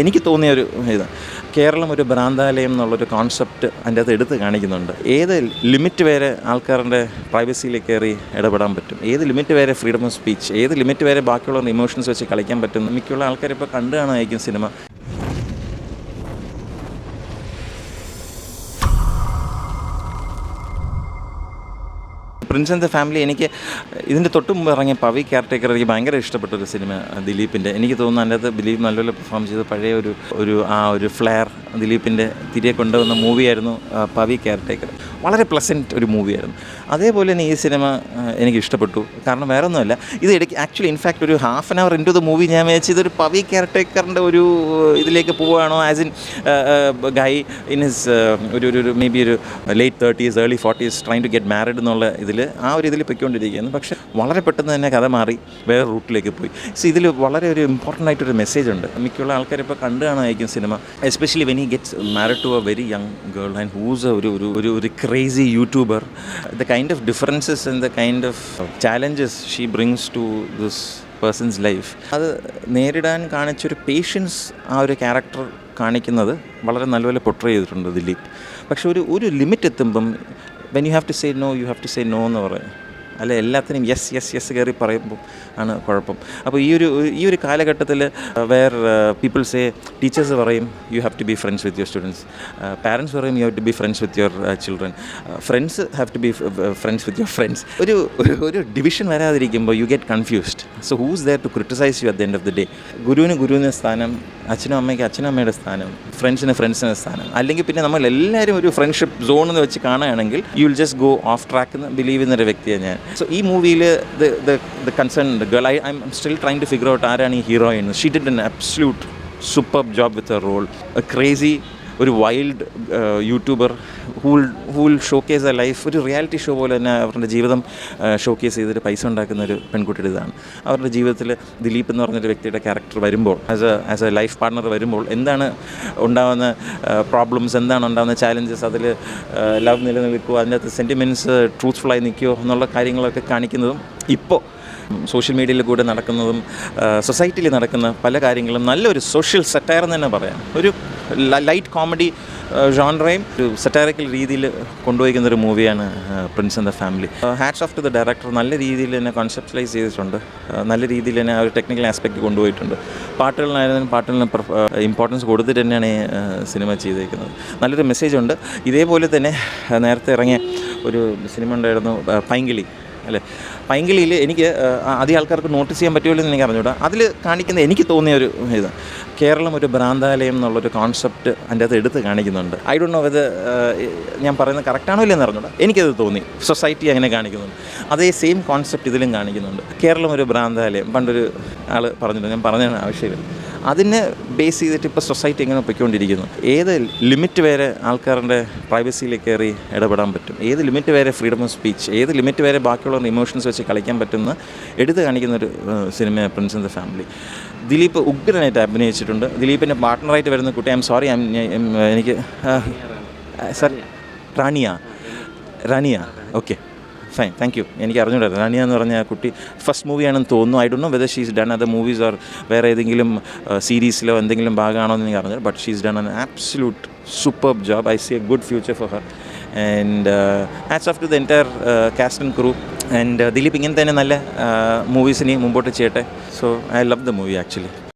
എനിക്ക് തോന്നിയ ഒരു ഇത് കേരളം ഒരു ഭ്രാന്താലയം എന്നുള്ളൊരു കോൺസെപ്റ്റ് അതിൻ്റെ അകത്ത് എടുത്ത് കാണിക്കുന്നുണ്ട്. ഏത് ലിമിറ്റ് വരെ ആൾക്കാരുടെ പ്രൈവസിയിൽ കയറി ഇടപെടാൻ പറ്റും, ഏത് ലിമിറ്റ് വരെ ഫ്രീഡം ഓഫ് സ്പീച്ച്, ഏത് ലിമിറ്റ് വരെ ബാക്കിയുള്ള ഇമോഷൻസ് വെച്ച് കളിക്കാൻ പറ്റും. മിക്കുള്ള ആൾക്കാരിപ്പോൾ കണ്ടു കാണുമായിരിക്കും cinema. Prince and the family എനിക്ക് ഇതിൻ്റെ തൊട്ട് മുമ്പ് ഇറങ്ങിയ പവി കെയർടേക്കർ എനിക്ക് ഭയങ്കര ഇഷ്ടപ്പെട്ടൊരു സിനിമ ദിലീപിൻ്റെ. എനിക്ക് തോന്നുന്നു അതിൻ്റെ അകത്ത് ദിലീപ് നല്ലപോലെ പെർഫോം ചെയ്ത് പഴയ ഒരു ഫ്ലെയർ ദിലീപിൻ്റെ തിരികെ കൊണ്ടുവന്ന മൂവിയായിരുന്നു പവി കെയർടേക്കർ. വളരെ പ്ലസൻറ്റ് ഒരു മൂവിയായിരുന്നു. അതേപോലെ തന്നെ ഈ സിനിമ എനിക്ക് ഇഷ്ടപ്പെട്ടു. കാരണം വേറെ ഒന്നുമല്ല, ഇത് ആക്ച്വലി ഇൻഫാക്റ്റ് ഒരു half an hour into the movie ഞാൻ വിചാരിച്ചു ഇതൊരു പവി കെയർടേക്കറിൻ്റെ ഒരു ഇതിലേക്ക് പോവുകയാണോ, as in guy in his ഒരു മേ ബി ഒരു late 30s early 40s trying to get married എന്നുള്ള ഇതിൽ പൊയ്ക്കൊണ്ടിരിക്കുകയാണ്. പക്ഷേ വളരെ പെട്ടെന്ന് തന്നെ കഥ മാറി വേറെ റൂട്ടിലേക്ക് പോയി. സോ ഇതിൽ വളരെ ഒരു ഇമ്പോർട്ടൻ്റ് ആയിട്ടൊരു മെസ്സേജ് ഉണ്ട്. മിക്കുള്ള ആൾക്കാരിപ്പോൾ കണ്ടു കാണുമായിരിക്കും സിനിമ. Especially when he gets married to a very young girl and who's ഒരു crazy YouTuber. The kind of differences and the kind of challenges she brings to this person's life, അത് നേരിടാൻ കാണിച്ചൊരു patients ആ ഒരു ക്യാരക്ടർ കാണിക്കുന്നത് വളരെ നല്ലപോലെ portray ചെയ്തിട്ടുണ്ട് ദിലീപ്. പക്ഷെ ഒരു ലിമിറ്റ് എത്തുമ്പം when you have to say no, you have to say no എന്ന് പറയും. അല്ല, എല്ലാത്തിനും യെസ് കയറി പറയുമ്പോൾ ആണ് കുഴപ്പം. അപ്പോൾ ഈ ഒരു കാലഘട്ടത്തിൽ പീപ്പിൾ സേ, ടീച്ചേഴ്സ് പറയും you have to be friends with your students, parents പറയും you have to be friends with your children, friends have to be friends with your friends. ഒരു ഡിവിഷൻ വരാതിരിക്കുമ്പോൾ you get confused. So who's there to criticise you at the end of the day? ഗുരുവിന് സ്ഥാനം, അച്ഛനും അമ്മയ്ക്ക് അച്ഛനും അമ്മയുടെ സ്ഥാനം, ഫ്രണ്ട്സിന് സ്ഥാനം. അല്ലെങ്കിൽ പിന്നെ നമ്മൾ എല്ലാവരും ഒരു ഫ്രണ്ട്ഷിപ്പ് സോൺ എന്ന് വെച്ച് കാണുകയാണെങ്കിൽ you will just go off track എന്ന് ബിലീവ് ചെയ്യുന്നൊരു വ്യക്തിയാണ് ഞാൻ. സോ ഈ മൂവിയിൽ the concern girl, I'm still trying to figure out ആരാണ് ഈ heroine. She did an absolute superb job with a role. A crazy, ഒരു wild YouTuber who'll showcase a life. ഒരു റിയാലിറ്റി ഷോ പോലെ തന്നെ അവരുടെ ജീവിതം ഷോക്കേസ് ചെയ്തിട്ട് പൈസ ഉണ്ടാക്കുന്ന ഒരു പെൺകുട്ടിയുടെ ഇതാണ്. അവരുടെ ജീവിതത്തിൽ ദിലീപ് എന്ന് പറഞ്ഞൊരു വ്യക്തിയുടെ ക്യാരക്ടർ വരുമ്പോൾ, ആസ് എ ലൈഫ് പാർട്ണർ വരുമ്പോൾ എന്താണ് ഉണ്ടാകുന്ന പ്രോബ്ലംസ്, എന്താണ് ഉണ്ടാകുന്ന ചാലഞ്ചസ്, അതിൽ ലവ് നിലനിൽക്കുമോ, അതിനകത്ത് സെൻറ്റിമെൻറ്റ്സ് ട്രൂത്ത്ഫുള്ളായി നിൽക്കുമോ എന്നുള്ള കാര്യങ്ങളൊക്കെ കാണിക്കുന്നതും ഇപ്പോൾ സോഷ്യൽ മീഡിയയിൽ കൂടെ നടക്കുന്നതും സൊസൈറ്റിയിൽ നടക്കുന്ന പല കാര്യങ്ങളും നല്ലൊരു സോഷ്യൽ സറ്റയർ എന്ന് തന്നെ പറയാം. ഒരു ലൈറ്റ് കോമഡി ജോൺറയും ഒരു സറ്റാറിക്കൽ രീതിയിൽ കൊണ്ടുപോയിരിക്കുന്നൊരു മൂവിയാണ് Prince and the family. Hats off to the director. നല്ല രീതിയിൽ തന്നെ കോൺസെപ്റ്റലൈസ് ചെയ്തിട്ടുണ്ട്, നല്ല രീതിയിൽ തന്നെ ആ ഒരു ടെക്നിക്കൽ ആസ്പെക്റ്റ് കൊണ്ടുപോയിട്ടുണ്ട്. പാട്ടുകളിന് ഇമ്പോർട്ടൻസ് കൊടുത്തിട്ട് തന്നെയാണ് ഈ സിനിമ ചെയ്തിരിക്കുന്നത്. നല്ലൊരു മെസ്സേജ് ഉണ്ട്. ഇതേപോലെ തന്നെ നേരത്തെ ഇറങ്ങിയ ഒരു സിനിമ ഉണ്ടായിരുന്നു പൈങ്കിളി, അല്ലേ? പൈങ്കിളിയിൽ എനിക്ക് അധികം ആൾക്കാർക്ക് നോട്ടീസ് ചെയ്യാൻ പറ്റുമല്ലോ എന്ന് എനിക്ക് അറിഞ്ഞൂടാ. അതിൽ കാണിക്കുന്ന എനിക്ക് തോന്നിയ ഒരു ഇത് കേരളം ഒരു ഭ്രാന്താലയം എന്നുള്ളൊരു കോൺസെപ്റ്റ് അതിൻ്റെ അകത്ത് എടുത്ത് കാണിക്കുന്നുണ്ട്. ഐ ഡോണ്ട് നോ ഇത് ഞാൻ പറയുന്നത് കറക്റ്റാണോ ഇല്ലെന്ന് അറിഞ്ഞൂടാ, എനിക്കത് തോന്നി. സൊസൈറ്റി അങ്ങനെ കാണിക്കുന്നുണ്ട്, അതേ സെയിം കോൺസെപ്റ്റ് ഇതിലും കാണിക്കുന്നുണ്ട്. കേരളം ഒരു ഭ്രാന്താലയം, പണ്ടൊരു ആൾ പറഞ്ഞിട്ടുണ്ട്, ഞാൻ പറഞ്ഞതിന് ആവശ്യമില്ല. അതിനെ ബേസ് ചെയ്തിട്ട് ഇപ്പോൾ സൊസൈറ്റി എങ്ങനെ പൊയ്ക്കൊണ്ടിരിക്കുന്നു, ഏത് ലിമിറ്റ് വരെ ആൾക്കാരുടെ പ്രൈവസിയിൽ കയറി ഇടപെടാൻ പറ്റും, ഏത് ലിമിറ്റ് വരെ ഫ്രീഡം ഓഫ് സ്പീച്ച്, ഏത് ലിമിറ്റ് വരെ ബാക്കിയുള്ള ഇമോഷൻസ് വെച്ച് കളിക്കാൻ പറ്റുന്ന എടുത്ത് കാണിക്കുന്നൊരു സിനിമ Prince and the Family. Dileep ഉഗ്രനായിട്ട് അഭിനയിച്ചിട്ടുണ്ട്. ദിലീപിൻ്റെ പാർട്ട്ണറായിട്ട് വരുന്ന കുട്ടി, ഐ എം സോറി, എനിക്ക് sir Rania okay fine, thank you. എനിക്ക് അറിഞ്ഞൂടായിരുന്നു റാനിയ എന്ന് പറഞ്ഞ കുട്ടി ഫസ്റ്റ് മൂവിയാണെന്ന് തോന്നുന്നു. I don't know whether she's done other movies or വേറെ ഏതെങ്കിലും സീരീസിലോ എന്തെങ്കിലും ഭാഗമാണോ എന്ന് എനിക്ക് അറിഞ്ഞത്. But she's done an absolute superb job. I see a good future for her and hats off to the entire cast and crew. And Dileep ഇങ്ങനെ തന്നെ നല്ല മൂവീസിനെ മുമ്പോട്ട് ചെയ്യട്ടെ. So I love the movie actually.